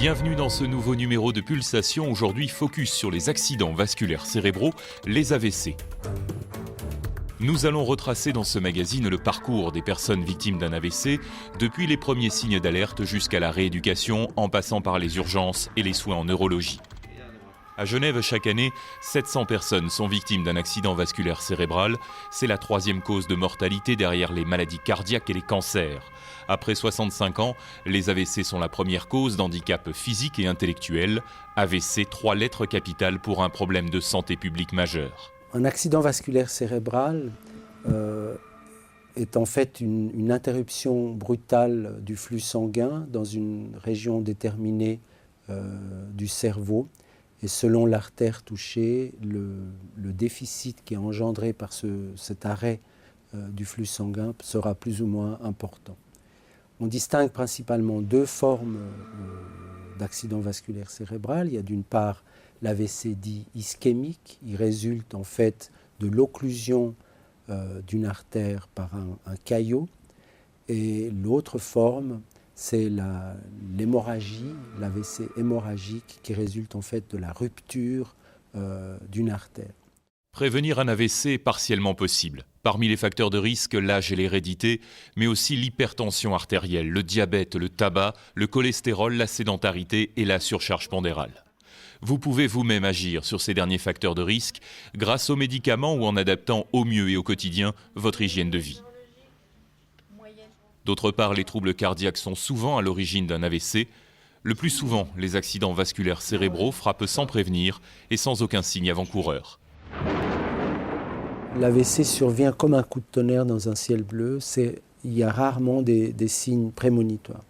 Bienvenue dans ce nouveau numéro de Pulsation, aujourd'hui focus sur les accidents vasculaires cérébraux, les AVC. Nous allons retracer dans ce magazine le parcours des personnes victimes d'un AVC, depuis les premiers signes d'alerte jusqu'à la rééducation, en passant par les urgences et les soins en neurologie. À Genève, chaque année, 700 personnes sont victimes d'un accident vasculaire cérébral. C'est la troisième cause de mortalité derrière les maladies cardiaques et les cancers. Après 65 ans, les AVC sont la première cause d'handicap physique et intellectuel. AVC, 3 lettres capitales pour un problème de santé publique majeur. Un accident vasculaire cérébral est en fait une interruption brutale du flux sanguin dans une région déterminée du cerveau. Et selon l'artère touchée, le déficit qui est engendré par cet arrêt du flux sanguin sera plus ou moins important. On distingue principalement 2 formes d'accident vasculaire cérébral. Il y a d'une part l'AVC dit ischémique. Il résulte en fait de l'occlusion d'une artère par un caillot. Et l'autre forme, c'est l'hémorragie, l'AVC hémorragique qui résulte en fait de la rupture d'une artère. Prévenir un AVC est partiellement possible. Parmi les facteurs de risque, l'âge et l'hérédité, mais aussi l'hypertension artérielle, le diabète, le tabac, le cholestérol, la sédentarité et la surcharge pondérale. Vous pouvez vous-même agir sur ces derniers facteurs de risque grâce aux médicaments ou en adaptant au mieux et au quotidien votre hygiène de vie. D'autre part, les troubles cardiaques sont souvent à l'origine d'un AVC. Le plus souvent, les accidents vasculaires cérébraux frappent sans prévenir et sans aucun signe avant-coureur. L'AVC survient comme un coup de tonnerre dans un ciel bleu. Il y a rarement des signes prémonitoires.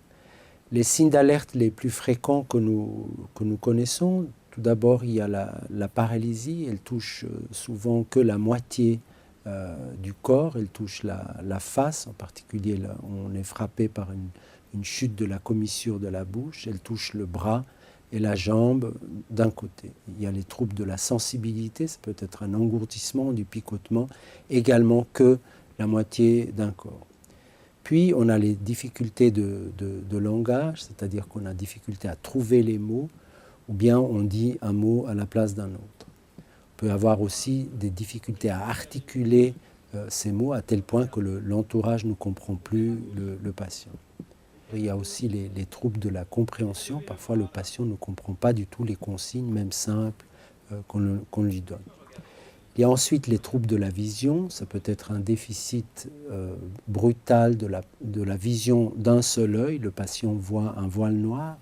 Les signes d'alerte les plus fréquents que nous connaissons, tout d'abord, il y a la paralysie. Elle touche souvent que la moitié du corps, elle touche la face, en particulier là, on est frappé par une chute de la commissure de la bouche, elle touche le bras et la jambe d'un côté. Il y a les troubles de la sensibilité, ça peut être un engourdissement, du picotement, également que la moitié d'un corps. Puis on a les difficultés de langage, c'est-à-dire qu'on a difficulté à trouver les mots, ou bien on dit un mot à la place d'un autre. On peut avoir aussi des difficultés à articuler ces mots à tel point que l'entourage ne comprend plus le patient. Il y a aussi les troubles de la compréhension. Parfois, le patient ne comprend pas du tout les consignes, même simples, qu'on lui donne. Il y a ensuite les troubles de la vision. Ça peut être un déficit brutal de la vision d'un seul œil. Le patient voit un voile noir.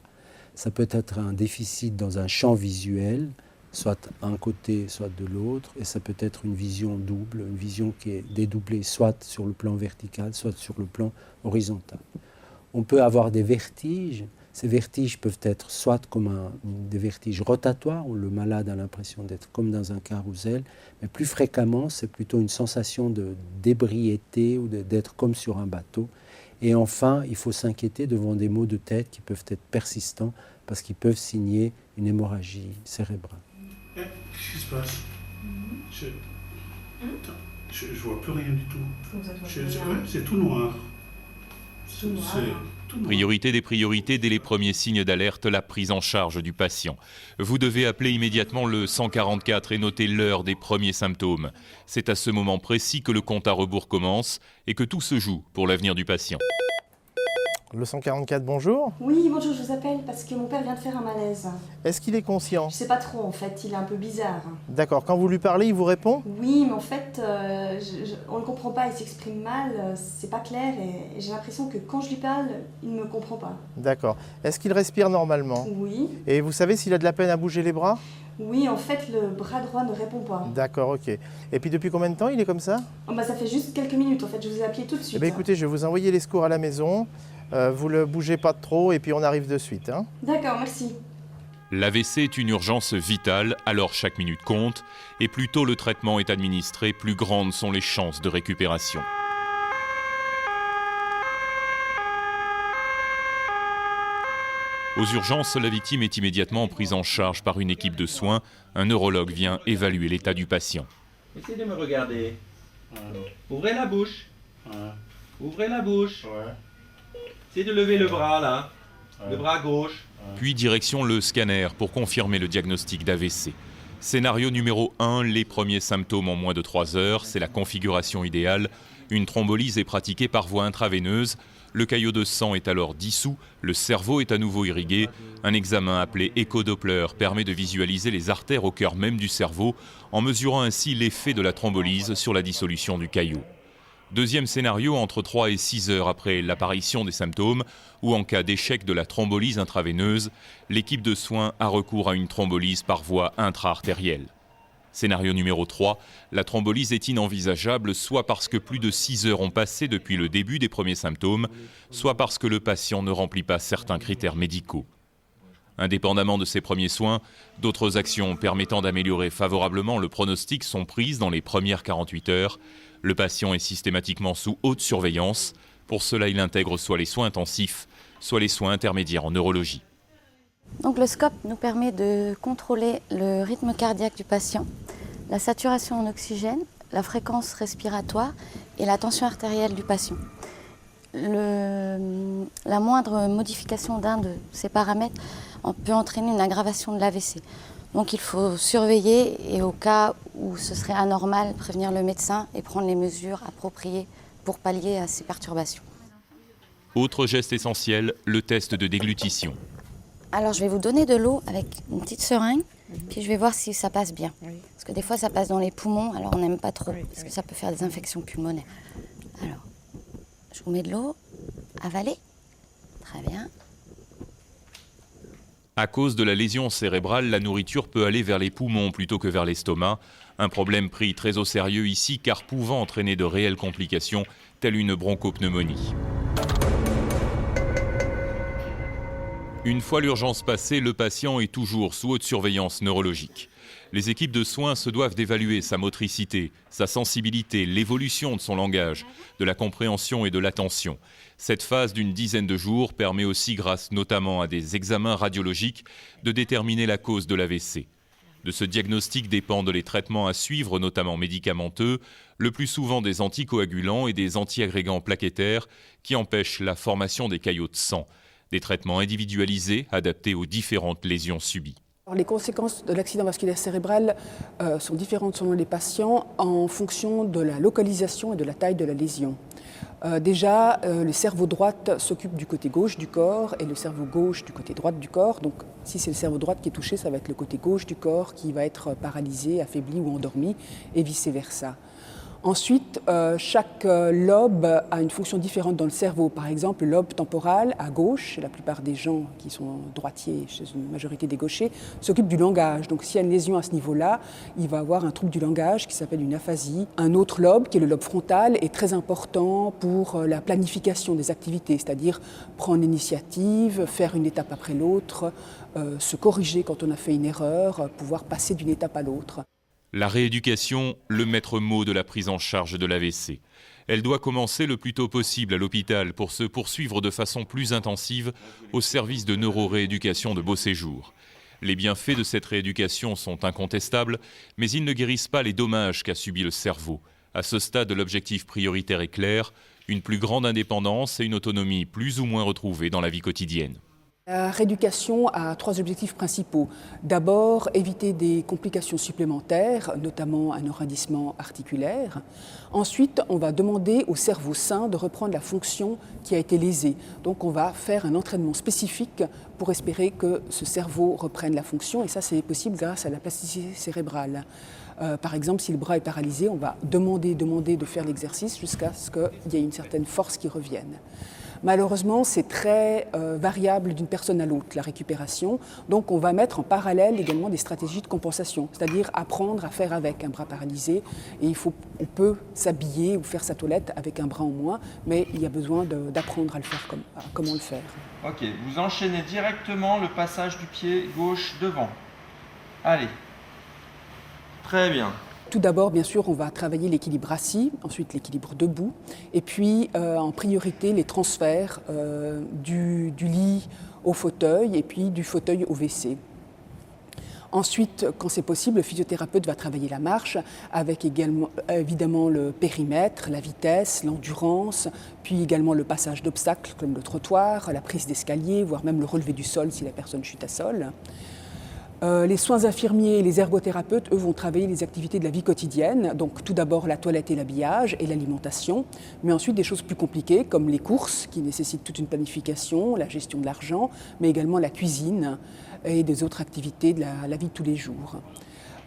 Ça peut être un déficit dans un champ visuel, soit d'un côté, soit de l'autre, et ça peut être une vision double, une vision qui est dédoublée soit sur le plan vertical, soit sur le plan horizontal. On peut avoir des vertiges. Ces vertiges peuvent être soit comme des vertiges rotatoires, où le malade a l'impression d'être comme dans un carrousel, mais plus fréquemment, c'est plutôt une sensation d'ébriété ou d'être comme sur un bateau. Et enfin, il faut s'inquiéter devant des maux de tête qui peuvent être persistants parce qu'ils peuvent signer une hémorragie cérébrale. Qu'est-ce qui se passe? Je vois plus rien du tout. C'est tout noir. Priorité des priorités, dès les premiers signes d'alerte, la prise en charge du patient. Vous devez appeler immédiatement le 144 et noter l'heure des premiers symptômes. C'est à ce moment précis que le compte à rebours commence et que tout se joue pour l'avenir du patient. Le 144, bonjour. Oui, bonjour, je vous appelle parce que mon père vient de faire un malaise. Est-ce qu'il est conscient? Je sais pas trop en fait, il est un peu bizarre. D'accord, quand vous lui parlez, il vous répond? Oui, mais en fait, on ne comprend pas, il s'exprime mal, c'est pas clair et j'ai l'impression que quand je lui parle, il ne me comprend pas. D'accord. Est-ce qu'il respire normalement? Oui. Et vous savez s'il a de la peine à bouger les bras? Oui, en fait, le bras droit ne répond pas. D'accord, ok. Et puis depuis combien de temps il est comme ça? Oh, bah, ça fait juste quelques minutes, en fait, je vous ai appelé tout de suite. Eh bien, écoutez, je vais vous envoyer les secours à la maison. Vous ne le bougez pas trop et puis on arrive de suite. Hein. D'accord, merci. L'AVC est une urgence vitale, alors chaque minute compte, et plus tôt le traitement est administré, plus grandes sont les chances de récupération. Aux urgences, la victime est immédiatement prise en charge par une équipe de soins. Un neurologue vient évaluer l'état du patient. Essayez de me regarder. Ouvrez la bouche. Ouvrez la bouche. Essayez de lever le bras là. Le bras gauche. Puis direction le scanner pour confirmer le diagnostic d'AVC. Scénario numéro 1, les premiers symptômes en moins de 3 heures, c'est la configuration idéale. Une thrombolyse est pratiquée par voie intraveineuse. Le caillot de sang est alors dissous, le cerveau est à nouveau irrigué. Un examen appelé écho-doppler permet de visualiser les artères au cœur même du cerveau, en mesurant ainsi l'effet de la thrombolyse sur la dissolution du caillot. Deuxième scénario, entre 3 et 6 heures après l'apparition des symptômes, ou en cas d'échec de la thrombolyse intraveineuse, l'équipe de soins a recours à une thrombolyse par voie intra-artérielle. Scénario numéro 3, la thrombolyse est inenvisageable soit parce que plus de 6 heures ont passé depuis le début des premiers symptômes, soit parce que le patient ne remplit pas certains critères médicaux. Indépendamment de ces premiers soins, d'autres actions permettant d'améliorer favorablement le pronostic sont prises dans les premières 48 heures. Le patient est systématiquement sous haute surveillance. Pour cela, il intègre soit les soins intensifs, soit les soins intermédiaires en neurologie. Donc le scope nous permet de contrôler le rythme cardiaque du patient, la saturation en oxygène, la fréquence respiratoire et la tension artérielle du patient. La moindre modification d'un de ces paramètres peut entraîner une aggravation de l'AVC. Donc il faut surveiller et au cas où ce serait anormal, prévenir le médecin et prendre les mesures appropriées pour pallier à ces perturbations. Autre geste essentiel, le test de déglutition. Alors je vais vous donner de l'eau avec une petite seringue, puis je vais voir si ça passe bien. Parce que des fois ça passe dans les poumons, alors on n'aime pas trop, parce que ça peut faire des infections pulmonaires. Alors, je vous mets de l'eau, avalez, très bien. À cause de la lésion cérébrale, la nourriture peut aller vers les poumons plutôt que vers l'estomac. Un problème pris très au sérieux ici car pouvant entraîner de réelles complications, telles une bronchopneumonie. Une fois l'urgence passée, le patient est toujours sous haute surveillance neurologique. Les équipes de soins se doivent d'évaluer sa motricité, sa sensibilité, l'évolution de son langage, de la compréhension et de l'attention. Cette phase d'une dizaine de jours permet aussi, grâce notamment à des examens radiologiques, de déterminer la cause de l'AVC. De ce diagnostic dépendent les traitements à suivre, notamment médicamenteux, le plus souvent des anticoagulants et des antiagrégants plaquettaires qui empêchent la formation des caillots de sang. Des traitements individualisés adaptés aux différentes lésions subies. Alors, les conséquences de l'accident vasculaire cérébral sont différentes selon les patients en fonction de la localisation et de la taille de la lésion. Déjà, le cerveau droit s'occupe du côté gauche du corps et le cerveau gauche du côté droit du corps. Donc, si c'est le cerveau droit qui est touché, ça va être le côté gauche du corps qui va être paralysé, affaibli ou endormi et vice-versa. Ensuite, chaque lobe a une fonction différente dans le cerveau. Par exemple, le lobe temporal à gauche, la plupart des gens qui sont droitiers, chez une majorité des gauchers, s'occupent du langage. Donc s'il y a une lésion à ce niveau-là, il va avoir un trouble du langage qui s'appelle une aphasie. Un autre lobe, qui est le lobe frontal, est très important pour la planification des activités, c'est-à-dire prendre l'initiative, faire une étape après l'autre, se corriger quand on a fait une erreur, pouvoir passer d'une étape à l'autre. La rééducation, le maître mot de la prise en charge de l'AVC. Elle doit commencer le plus tôt possible à l'hôpital pour se poursuivre de façon plus intensive au service de neurorééducation de Beauséjour. Les bienfaits de cette rééducation sont incontestables, mais ils ne guérissent pas les dommages qu'a subis le cerveau. À ce stade, l'objectif prioritaire est clair, une plus grande indépendance et une autonomie plus ou moins retrouvée dans la vie quotidienne. La rééducation a 3 objectifs principaux. D'abord, éviter des complications supplémentaires, notamment un enraidissement articulaire. Ensuite, on va demander au cerveau sain de reprendre la fonction qui a été lésée. Donc on va faire un entraînement spécifique pour espérer que ce cerveau reprenne la fonction, et ça c'est possible grâce à la plasticité cérébrale. Par exemple, si le bras est paralysé, on va demander de faire l'exercice jusqu'à ce qu'il y ait une certaine force qui revienne. Malheureusement, c'est très variable d'une personne à l'autre, la récupération. Donc on va mettre en parallèle également des stratégies de compensation, c'est-à-dire apprendre à faire avec un bras paralysé. Et on peut s'habiller ou faire sa toilette avec un bras en moins, mais il y a besoin d'apprendre à le faire, comment le faire. Ok, vous enchaînez directement le passage du pied gauche devant. Allez. Très bien. Tout d'abord, bien sûr, on va travailler l'équilibre assis, ensuite l'équilibre debout, et puis en priorité les transferts du lit au fauteuil et puis du fauteuil au WC. Ensuite, quand c'est possible, le physiothérapeute va travailler la marche avec également, évidemment le périmètre, la vitesse, l'endurance, puis également le passage d'obstacles comme le trottoir, la prise d'escalier, voire même le relevé du sol si la personne chute à sol. Les soins infirmiers et les ergothérapeutes, eux, vont travailler les activités de la vie quotidienne. Donc tout d'abord la toilette et l'habillage et l'alimentation, mais ensuite des choses plus compliquées comme les courses qui nécessitent toute une planification, la gestion de l'argent, mais également la cuisine et des autres activités de la vie de tous les jours.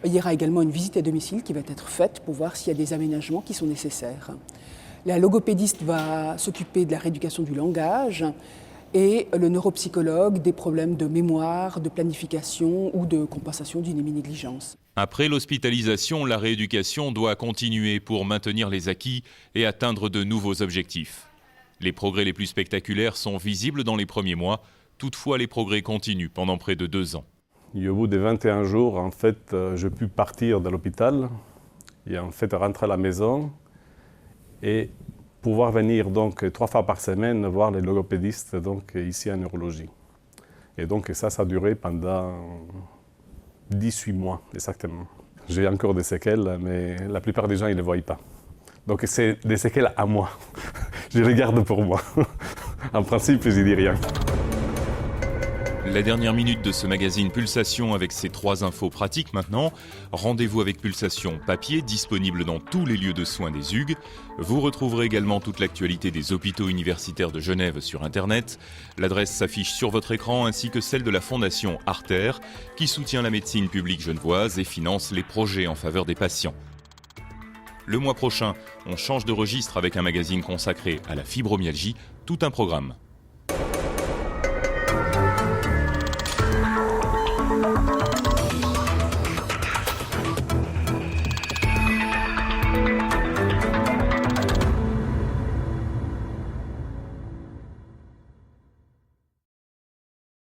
Il y aura également une visite à domicile qui va être faite pour voir s'il y a des aménagements qui sont nécessaires. La logopédiste va s'occuper de la rééducation du langage, et le neuropsychologue des problèmes de mémoire, de planification ou de compensation d'une héminégligence. Après l'hospitalisation, la rééducation doit continuer pour maintenir les acquis et atteindre de nouveaux objectifs. Les progrès les plus spectaculaires sont visibles dans les premiers mois, toutefois les progrès continuent pendant près de 2 ans. Et au bout de 21 jours, en fait, je pus partir de l'hôpital et en fait rentrer à la maison et pouvoir venir donc 3 fois par semaine voir les logopédistes donc, ici en neurologie. Et donc ça a duré pendant 18 mois exactement. J'ai encore des séquelles, mais la plupart des gens ne les voient pas. Donc c'est des séquelles à moi. Je les garde pour moi. En principe, je ne dis rien. La dernière minute de ce magazine Pulsation avec ses 3 infos pratiques maintenant. Rendez-vous avec Pulsation papier, disponible dans tous les lieux de soins des Hugues. Vous retrouverez également toute l'actualité des hôpitaux universitaires de Genève sur Internet. L'adresse s'affiche sur votre écran ainsi que celle de la Fondation Arter qui soutient la médecine publique genevoise et finance les projets en faveur des patients. Le mois prochain, on change de registre avec un magazine consacré à la fibromyalgie, tout un programme.